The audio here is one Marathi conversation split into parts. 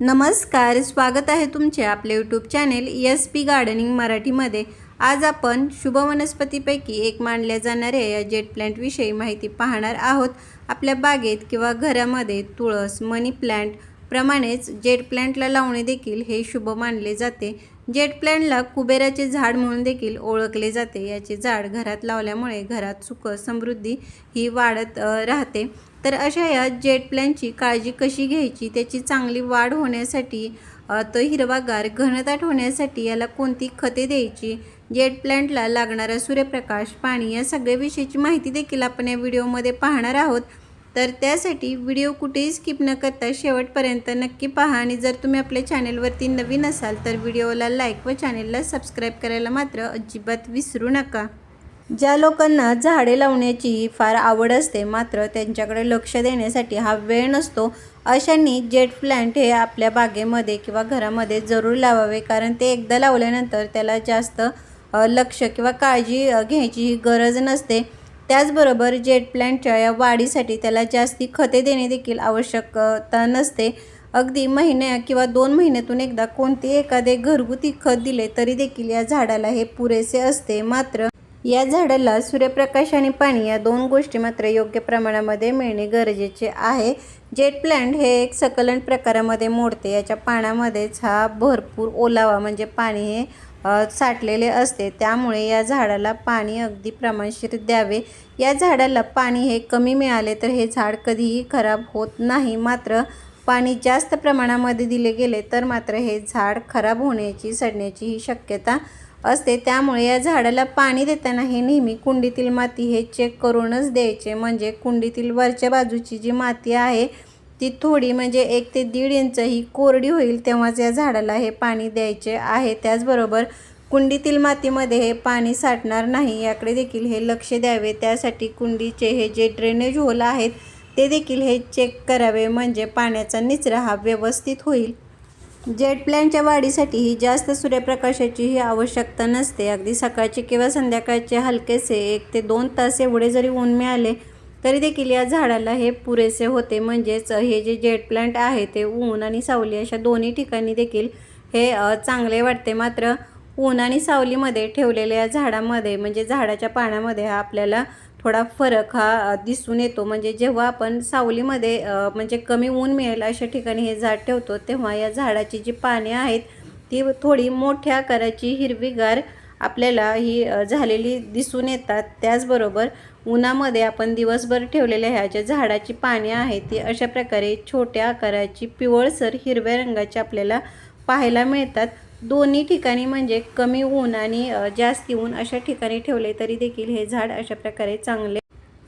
नमस्कार, स्वागत आहे तुमचे आपले यूट्यूब चॅनेल SP गार्डनिंग मराठीमध्ये। आज आपण शुभ वनस्पतीपैकी एक मानल्या जाणाऱ्या या जेट प्लांट विषयी माहिती पाहणार आहोत। आपल्या बागेत किंवा घरामध्ये तुळस, मनी प्लांट प्रमाणेच जेट प्लांटला लावणे देखील हे शुभ मानले जाते। जेट प्लांटला कुबेराचे झाड म्हणून देखील ओळखले जाते। याचे झाड घरात लावल्यामुळे घरात सुख समृद्धी ही वाढत राहते। तर अशा या जेट प्लांटची काळजी कशी घ्यायची, त्याची चांगली वाढ होण्यासाठी, तो हिरवागार घनदाट होण्यासाठी याला कोणती खते द्यायची, जेट प्लांटला लागणारा सूर्यप्रकाश, पाणी या सगळ्या विषयीची माहिती देखील आपण या व्हिडिओमध्ये पाहणार आहोत। तर त्यासाठी व्हिडिओ कुठेही स्किप न करता शेवटपर्यंत नक्की पहा। आणि जर तुम्ही आपल्या चॅनेलवरती नवीन असाल तर व्हिडिओला लाईक व चॅनेलला सबस्क्राईब करायला मात्र अजिबात विसरू नका। ज्या लोकांना झाडे लावण्याची फार आवड असते मात्र त्यांच्याकडे लक्ष देण्यासाठी हा वेळ नसतो, अशांनी जेट प्लांट हे आपल्या बागेमध्ये किंवा घरामध्ये जरूर लावावे। कारण ते एकदा लावल्यानंतर त्याला जास्त लक्ष किंवा काळजी घ्यायची गरज नसते। त्याचबरोबर जेट प्लांटच्या या वाढीसाठी त्याला जास्ती खते देणे देखील आवश्यकता नसते। अगदी महिन्या किंवा 2 महिन्यातून एकदा कोणते एखादे घरगुती खत दिले तरी देखील या झाडाला हे पुरेसे असते। मात्र या झाडाला सूर्यप्रकाश आणि पाणी या 2 गोष्टी मात्र योग्य प्रमाणामध्ये मिळणे गरजेचे आहे। जेट प्लांट हे एक सकलन प्रकारामध्ये मोडते। याच्या पानामध्येच हा भरपूर ओलावा म्हणजे पाणी हे साठलेले असते, त्यामुळे या झाडाला पाणी अगदी प्रमाणशीर द्यावे। या झाडाला पाणी हे कमी मिळाले तर हे झाड कधीही खराब होत नाही, मात्र पाणी जास्त प्रमाणामध्ये दिले गेले तर मात्र हे झाड खराब होण्याची, सडण्याची ही शक्यता असते। त्यामुळे या झाडाला पाणी देताना हे नेहमी कुंडीतील माती हे चेक करूनच द्यायचे। म्हणजे कुंडीतील वरच्या बाजूची जी माती आहे ती थोडी म्हणजे 1 ते 1.5 इंच ही कोरडी होईल तेव्हाच या झाडाला हे पाणी द्यायचे आहे। त्याचबरोबर कुंडीतील मातीमध्ये हे पाणी साठणार नाही याकडे देखील हे लक्ष द्यावे। त्यासाठी कुंडीचे हे जे ड्रेनेज होल आहेत ते देखील हे चेक करावे, म्हणजे पाण्याचा निचरा हा व्यवस्थित होईल। जेट प्लांटच्या वाढीसाठी ही जास्त सूर्यप्रकाशाचीही आवश्यकता नसते। अगदी सकाळचे किंवा संध्याकाळचे हलकेसे 1 ते 2 तास एवढे जरी ऊन मिळाले तरी देखील या झाडाला हे पुरेसे होते। म्हणजेच हे जे जेट प्लांट आहे ते ऊन आणि सावली अशा दोन्ही ठिकाणी देखील हे चांगले वाटते। मात्र ऊन आणि सावलीमध्ये ठेवलेल्या या झाडामध्ये म्हणजे झाडाच्या पानामध्ये हा आपल्याला थोडा फरक हा दिसून येतो। म्हणजे जेव्हा आपण सावलीमध्ये म्हणजे कमी ऊन मिळेल अशा ठिकाणी हे झाड ठेवतो तेव्हा या झाडाची जी पाने आहेत ती थोडी मोठ्या आकाराची हिरवीगार आपल्याला ही झालेली दिसून येतात। त्याचबरोबर उन्हामध्ये आपण दिवसभर ठेवलेल्या ह्या ज्या झाडाची पाने आहेत ती अशा प्रकारे छोट्या आकाराची पिवळसर हिरव्या रंगाची आपल्याला पाहायला मिळतात। दोन्ही ठिकाणी म्हणजे कमी ऊन आणि जास्ती ऊन अशा ठिकाणी ठेवले तरी देखील हे झाड अशा प्रकारे चांगले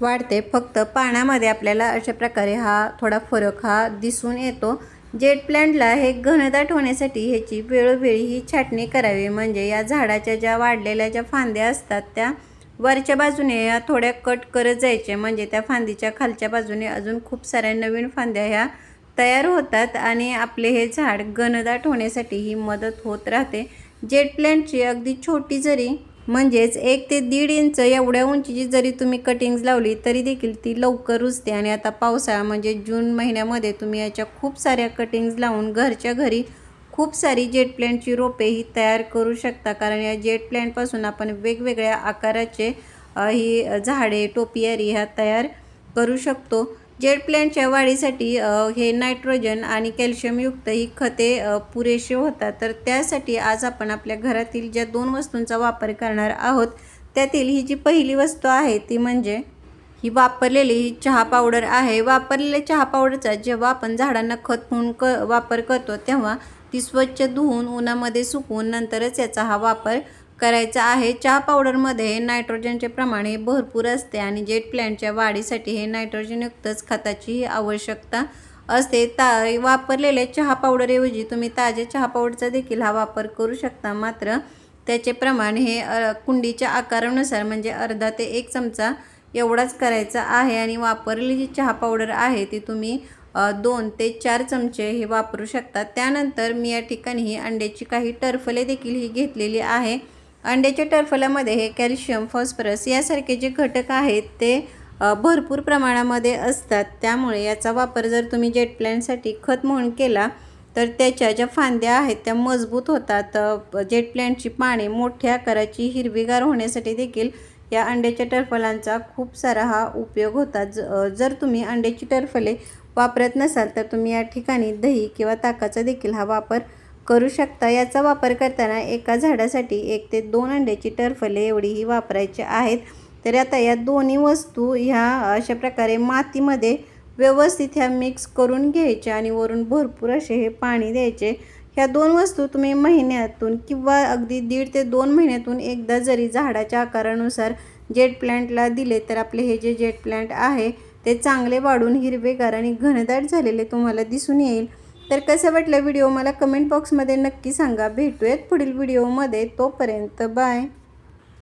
वाढते। फक्त पानामध्ये आपल्याला अशा प्रकारे हा थोडा फरक हा दिसून येतो। जेट प्लांटला हे घनदाट होण्यासाठी ह्याची वेळोवेळी ही छाटणी करावी। म्हणजे या झाडाच्या ज्या वाढलेल्या ज्या फांद्या असतात त्या वरच्या बाजूने या थोड्या कट करत जायचे, म्हणजे त्या फांदीच्या खालच्या बाजूने अजून खूप साऱ्या नवीन फांद्या ह्या तयार होतात आणि आपले हे झाड घनदाट होण्यासाठी ही मदत होत राहते। जेट प्लांटची अगदी छोटी जरी म्हणजेच 1 ते 1.5 इंच एवढ्या उंचीची जरी तुम्ही कटिंग्ज लावली तरी देखील ती लवकर रुजते। आणि आता पावसाळा म्हणजे जून महिन्यामध्ये तुम्ही याच्या खूप साऱ्या कटिंग्ज लावून घरच्या घरी खूप सारी जेट प्लांटची रोपे ही तयार करू शकता। कारण या जेट प्लांटपासून आपण वेगवेगळ्या आकाराचे ही झाडे, टोपियारी ह्या तयार करू शकतो। जेट प्लांटच्या वाढीसाठी हे नायट्रोजन आणि कॅल्शियमयुक्त ही खते पुरेशी होतात। तर त्यासाठी आज आपण आपल्या घरातील ज्या 2 वस्तूंचा वापर करणार आहोत त्यातील ही जी पहिली वस्तू आहे ती म्हणजे ही वापरलेली ही चहा पावडर आहे। वापरलेल्या चहा पावडरचा जेव्हा आपण झाडांना खत म्हणून वापर करतो तेव्हा ती स्वच्छ धुवून उन्हामध्ये सुकवून नंतरच याचा हा वापर करायचा आहे। चहा पावडरमध्ये नायट्रोजनचे प्रमाण हे भरपूर असते आणि जेट प्लांटच्या वाढीसाठी हे नायट्रोजनयुक्तच खताची आवश्यकता असते। वापरलेल्या चहा पावडरऐवजी तुम्ही ताज्या चहा पावडरचा देखील हा वापर करू शकता। मात्र त्याचे प्रमाण हे कुंडीच्या आकारानुसार म्हणजे अर्धा ते 1 चमचा एवढाच करायचा आहे। आणि वापरलेली जी चहा पावडर आहे ती तुम्ही 2 ते 4 चमचे हे वापरू शकता। त्यानंतर मी या ठिकाणी ही अंड्याची काही टरफले देखील ही घेतलेली आहे। अंड्याच्या टरफलामध्ये हे कॅल्शियम, फॉस्फरस यासारखे जे घटक आहेत ते भरपूर प्रमाणामध्ये असतात। त्यामुळे याचा वापर जर तुम्ही जेट प्लांटसाठी खत म्हणून केला तर त्याच्या ज्या फांद्या आहेत त्या मजबूत होतात. जेट प्लांटची पाने मोठ्या आकाराची हिरवीगार होण्यासाठी देखील या अंड्याच्या टरफलांचा खूप सारा हा उपयोग होतात. जर तुम्ही अंड्याची टरफले वापरत नसाल तर तुम्ही या ठिकाणी दही किंवा ताकाचा देखील हा वापर करू शकता. याचा वापर करताना एका झाडासाठी 1 ते 2 अंड्याची टरफले एवढीही वापरायची आहेत. तर आता या दोन्ही वस्तू ह्या अशा प्रकारे मातीमध्ये व्यवस्थित ह्या मिक्स करून घ्यायच्या आणि वरून भरपूर असे हे पाणी द्यायचे. ह्या 2 वस्तू तुम्ही महिन्यातून किंवा अगदी 1.5 ते 2 महिन्यातून एकदा जरी झाडाच्या आकारानुसार जेट प्लांटला दिले तर आपले हे जे जेट प्लांट आहे ते चांगले वाढून हिरवेगार आणि घनदाट झालेले तुम्हाला दिसून येईल. तर कसं वाटलं व्हिडिओ मला कमेंट बॉक्समध्ये नक्की सांगा. भेटूयात पुढील व्हिडिओमध्ये. तोपर्यंत बाय.